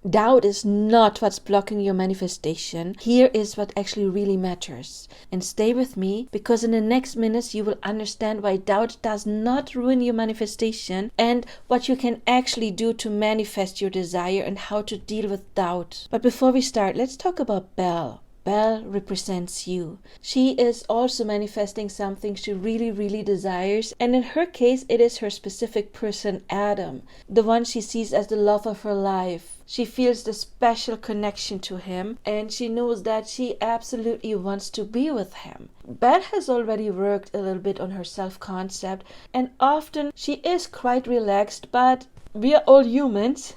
Doubt is not what's blocking your manifestation. Here is what actually really matters. And stay with me, because in the next minutes you will understand why doubt does not ruin your manifestation and what you can actually do to manifest your desire and how to deal with doubt. But before we start, let's talk about Belle. Belle represents you. She is also manifesting something she really, really desires. And in her case, it is her specific person, Adam, the one she sees as the love of her life. She feels the special connection to him, and she knows that she absolutely wants to be with him. Belle has already worked a little bit on her self-concept, and often she is quite relaxed, but we are all humans.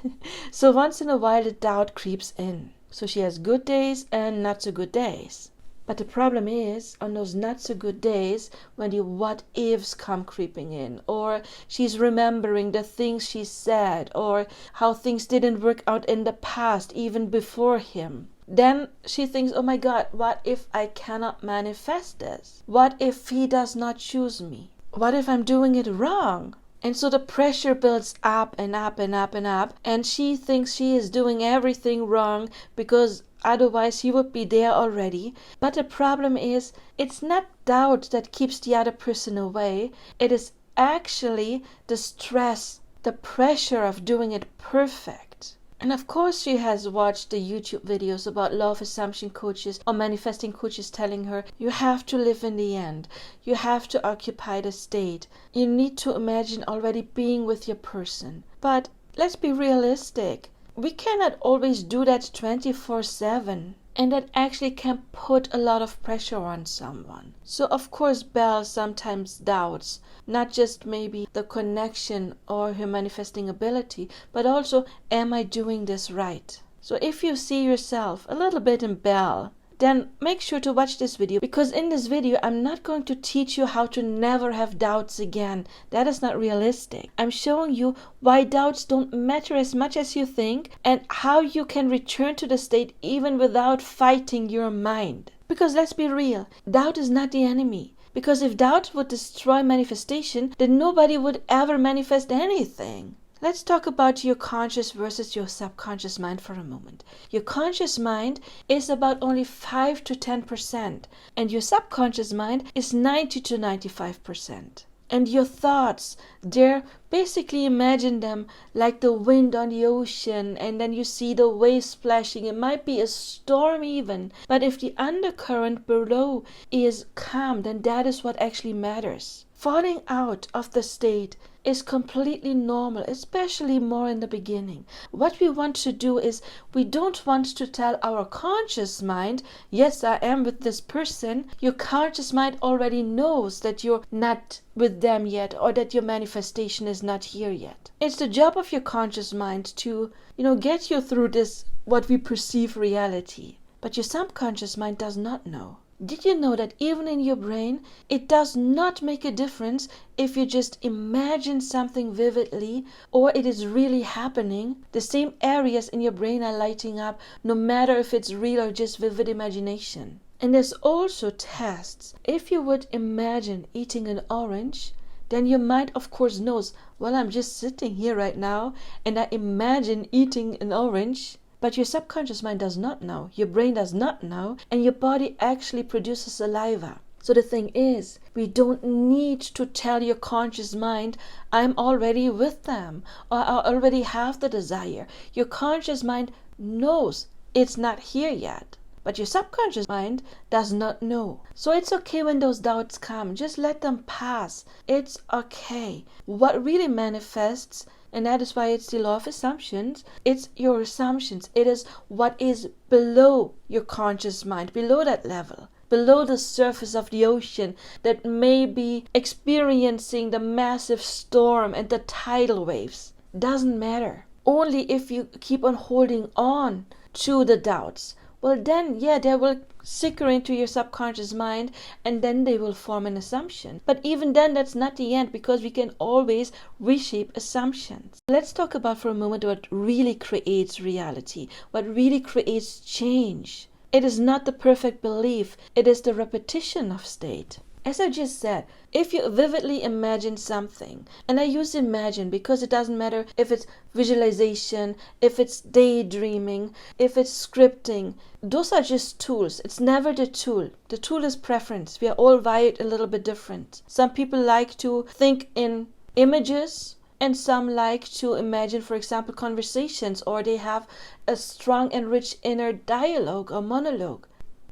So once in a while the doubt creeps in. So she has good days and not so good days. But the problem is, on those not so good days, when the what ifs come creeping in, or she's remembering the things she said, or how things didn't work out in the past, even before him, then she thinks, oh my God, what if I cannot manifest this? What if he does not choose me? What if I'm doing it wrong? And so the pressure builds up and up and up and up, and she thinks she is doing everything wrong because otherwise he would be there already. But the problem is, it's not doubt that keeps the other person away. It is actually the stress, the pressure of doing it perfect. And of course she has watched the YouTube videos about law of assumption coaches or manifesting coaches telling her, you have to live in the end. You have to occupy the state. You need to imagine already being with your person. But let's be realistic. We cannot always do that 24/7. And that actually can put a lot of pressure on someone. So of course Belle sometimes doubts, not just maybe the connection or her manifesting ability, but also, am I doing this right? So if you see yourself a little bit in Belle, then make sure to watch this video, because in this video I'm not going to teach you how to never have doubts again. That is not realistic. I'm showing you why doubts don't matter as much as you think, and how you can return to the state even without fighting your mind. Because let's be real, doubt is not the enemy. Because if doubt would destroy manifestation, then nobody would ever manifest anything. Let's talk about your conscious versus your subconscious mind for a moment. Your conscious mind is about only 5 to 10%, and your subconscious mind is 90 to 95%. And your thoughts, they're basically, imagine them like the wind on the ocean, and then you see the waves splashing. It might be a storm even, but if the undercurrent below is calm, then that is what actually matters. Falling out of the state is completely normal, especially more in the beginning. What we want to do is, we don't want to tell our conscious mind, yes, I am with this person. Your conscious mind already knows that you're not with them yet, or that your manifestation is not here yet. It's the job of your conscious mind to, get you through this, what we perceive reality. But your subconscious mind does not know. Did you know that even in your brain, it does not make a difference if you just imagine something vividly or it is really happening? The same areas in your brain are lighting up, no matter if it's real or just vivid imagination. And there's also tests. If you would imagine eating an orange, then your mind of course knows, well, I'm just sitting here right now and I imagine eating an orange. But your subconscious mind does not know, your brain does not know, and your body actually produces saliva. So the thing is, we don't need to tell your conscious mind, I'm already with them, or I already have the desire. Your conscious mind knows it's not here yet, but your subconscious mind does not know. So it's okay when those doubts come, just let them pass. It's okay. What really manifests, and that is why it's the law of assumptions. It's your assumptions. It is what is below your conscious mind, below that level, below the surface of the ocean, that may be experiencing the massive storm and the tidal waves. Doesn't matter. Only if you keep on holding on to the doubts, well then, they will sicker into your subconscious mind, and then they will form an assumption. But even then, that's not the end, because we can always reshape assumptions. Let's talk about for a moment what really creates reality, what really creates change. It is not the perfect belief, it is the repetition of state. As I just said, if you vividly imagine something, and I use imagine because it doesn't matter if it's visualization, if it's daydreaming, if it's scripting, those are just tools. It's never the tool. The tool is preference. We are all wired a little bit different. Some people like to think in images, and some like to imagine, for example, conversations, or they have a strong and rich inner dialogue or monologue.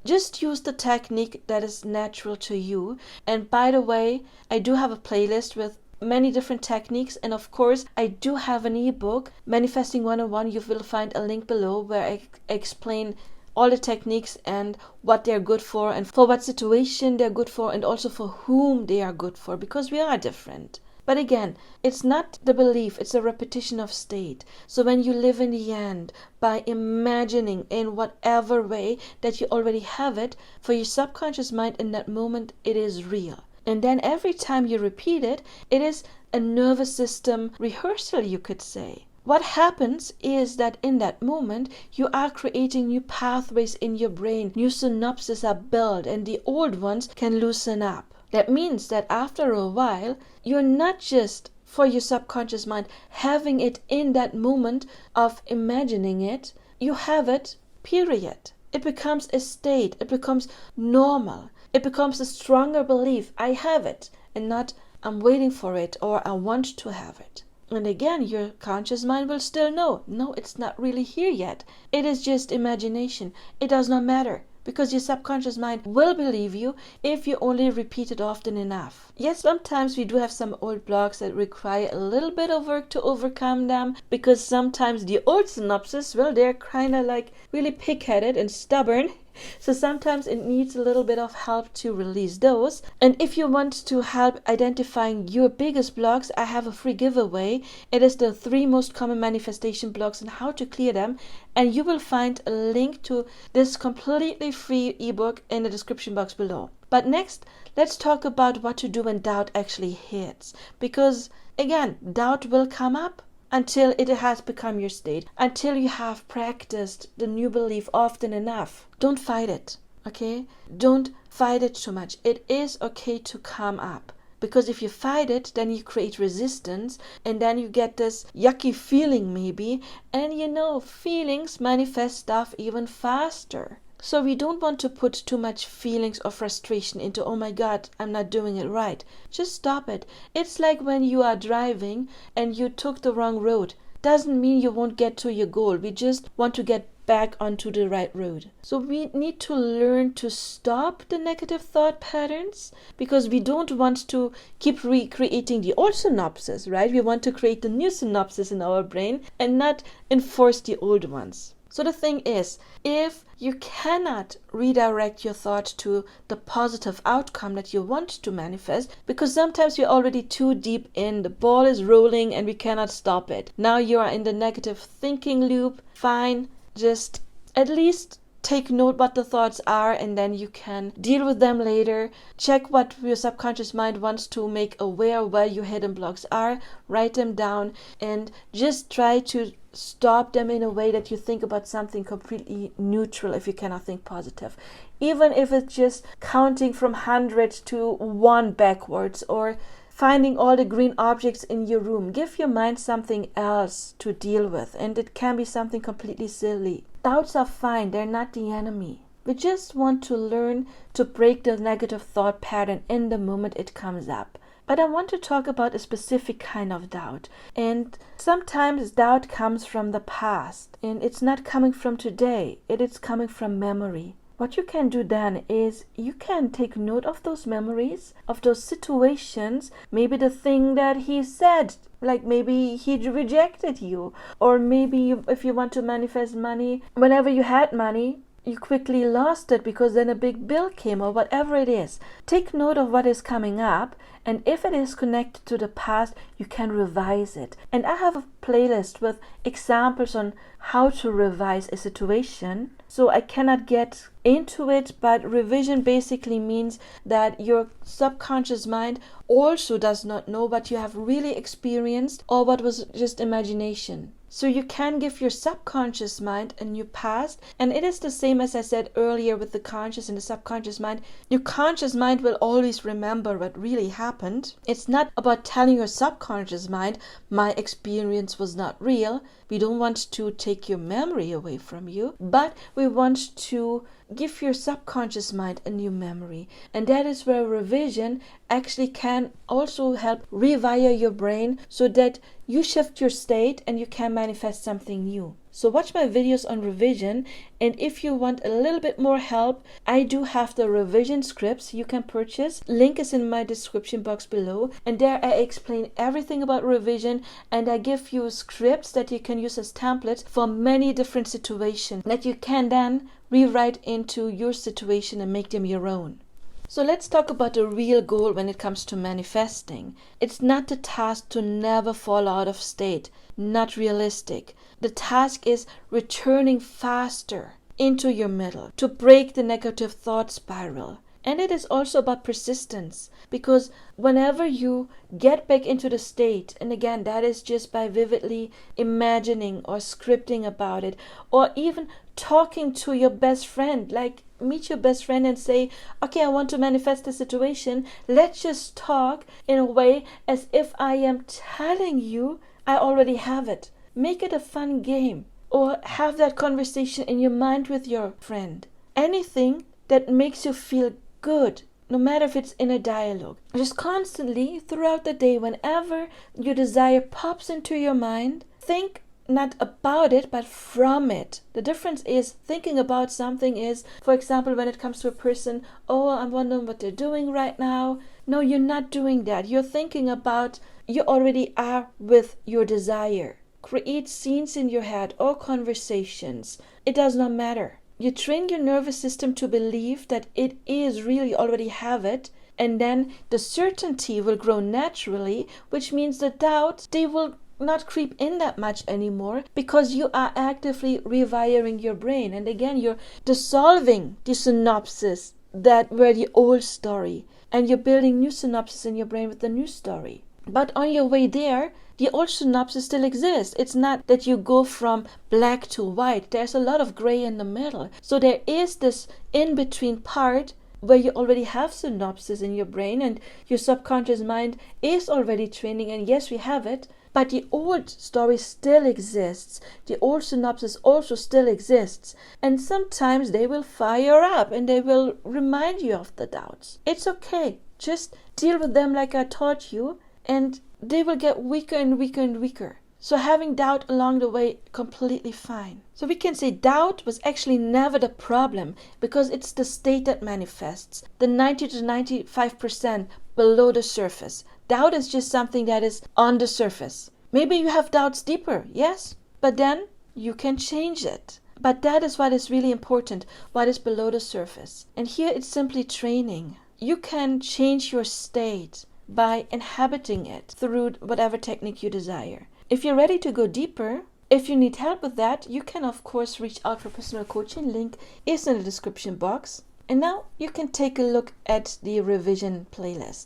Just use the technique that is natural to you. And by the way, I do have a playlist with many different techniques, and of course I do have an ebook, Manifesting 101. You will find a link below where I explain all the techniques and what they're good for, and for what situation they're good for, and also for whom they are good for, because we are different. But again, it's not the belief, it's a repetition of state. So when you live in the end by imagining in whatever way that you already have it, for your subconscious mind in that moment, it is real. And then every time you repeat it, it is a nervous system rehearsal, you could say. What happens is that in that moment, you are creating new pathways in your brain, new synapses are built, and the old ones can loosen up. That means that after a while, you're not just, for your subconscious mind, having it in that moment of imagining it. You have it, period. It becomes a state. It becomes normal. It becomes a stronger belief. I have it, and not I'm waiting for it or I want to have it. And again, your conscious mind will still know, no, it's not really here yet. It is just imagination. It does not matter. Because your subconscious mind will believe you if you only repeat it often enough. Yes, sometimes we do have some old blocks that require a little bit of work to overcome them, because sometimes the old synapses, well, they're kind of like really pig-headed and stubborn. So sometimes it needs a little bit of help to release those. And if you want to help identifying your biggest blocks, I have a free giveaway. It is the 3 most common manifestation blocks and how to clear them. And you will find a link to this completely free ebook in the description box below. But next, let's talk about what to do when doubt actually hits. Because again, doubt will come up until it has become your state, until you have practiced the new belief often enough. Don't fight it, okay? Don't fight it too much. It is okay to come up. Because if you fight it, then you create resistance, and then you get this yucky feeling maybe, and you know, feelings manifest stuff even faster. So we don't want to put too much feelings of frustration into, oh my God, I'm not doing it right. Just stop it. It's like when you are driving and you took the wrong road. Doesn't mean you won't get to your goal. We just want to get back onto the right road. So we need to learn to stop the negative thought patterns, because we don't want to keep recreating the old synapses, right? We want to create the new synapses in our brain and not enforce the old ones. So the thing is, if you cannot redirect your thought to the positive outcome that you want to manifest, because sometimes we're already too deep in, the ball is rolling and we cannot stop it. Now you are in the negative thinking loop, fine, just at least take note what the thoughts are, and then you can deal with them later. Check what your subconscious mind wants to make aware where your hidden blocks are, write them down, and just try to stop them in a way that you think about something completely neutral if you cannot think positive. Even if it's just counting from 100 to 1 backwards, or finding all the green objects in your room. Give your mind something else to deal with, and it can be something completely silly. Doubts are fine, they're not the enemy. We just want to learn to break the negative thought pattern in the moment it comes up. But I want to talk about a specific kind of doubt. And sometimes doubt comes from the past, and it's not coming from today, it is coming from memory. What you can do then is you can take note of those memories, of those situations, maybe the thing that he said, like maybe he rejected you, or maybe if you want to manifest money, whenever you had money, you quickly lost it because then a big bill came, or whatever it is. Take note of what is coming up, and if it is connected to the past, you can revise it. And I have a playlist with examples on how to revise a situation. So I cannot get into it, but revision basically means that your subconscious mind also does not know what you have really experienced or what was just imagination. So you can give your subconscious mind a new past. And it is the same as I said earlier with the conscious and the subconscious mind. Your conscious mind will always remember what really happened. It's not about telling your subconscious mind, my experience was not real. We don't want to take your memory away from you, but we want to give your subconscious mind a new memory. And that is where revision actually can also help rewire your brain so that you shift your state and you can manifest something new. So watch my videos on revision, and if you want a little bit more help, I do have the revision scripts you can purchase. Link is in my description box below, and there I explain everything about revision, and I give you scripts that you can use as templates for many different situations that you can then rewrite into your situation and make them your own. So let's talk about the real goal when it comes to manifesting. It's not the task to never fall out of state, not realistic. The task is returning faster into your middle to break the negative thought spiral. And it is also about persistence, because whenever you get back into the state, and again, that is just by vividly imagining or scripting about it, or even talking to your best friend, like meet your best friend and say, okay, I want to manifest the situation. Let's just talk in a way as if I am telling you I already have it. Make it a fun game, or have that conversation in your mind with your friend. Anything that makes you feel good, no matter if it's in a dialogue. Just constantly throughout the day, whenever your desire pops into your mind, think not about it, but from it. The difference is thinking about something is, for example, when it comes to a person, oh, I'm wondering what they're doing right now. No, you're not doing that. You're thinking about, you already are with your desire. Create scenes in your head or conversations. It does not matter. You train your nervous system to believe that it is really already have it, and then the certainty will grow naturally, which means the doubts, they will not creep in that much anymore, because you are actively rewiring your brain. And again, you're dissolving the synapses that were the old story, and you're building new synapses in your brain with the new story. But on your way there, the old synapses still exist. It's not that you go from black to white. There's a lot of gray in the middle. So there is this in-between part where you already have synapses in your brain and your subconscious mind is already training, and yes, we have it, but the old story still exists. The old synapses also still exists, and sometimes they will fire up and they will remind you of the doubts. It's okay. Just deal with them like I taught you, and they will get weaker and weaker and weaker. So having doubt along the way, completely fine. So we can say doubt was actually never the problem, because it's the state that manifests, the 90 to 95% below the surface. Doubt is just something that is on the surface. Maybe you have doubts deeper, yes, but then you can change it. But that is what is really important, what is below the surface. And here it's simply training. You can change your state by inhabiting it through whatever technique you desire. If you're ready to go deeper, if you need help with that, you can of course reach out for personal coaching. Link is in the description box. And now you can take a look at the revision playlist.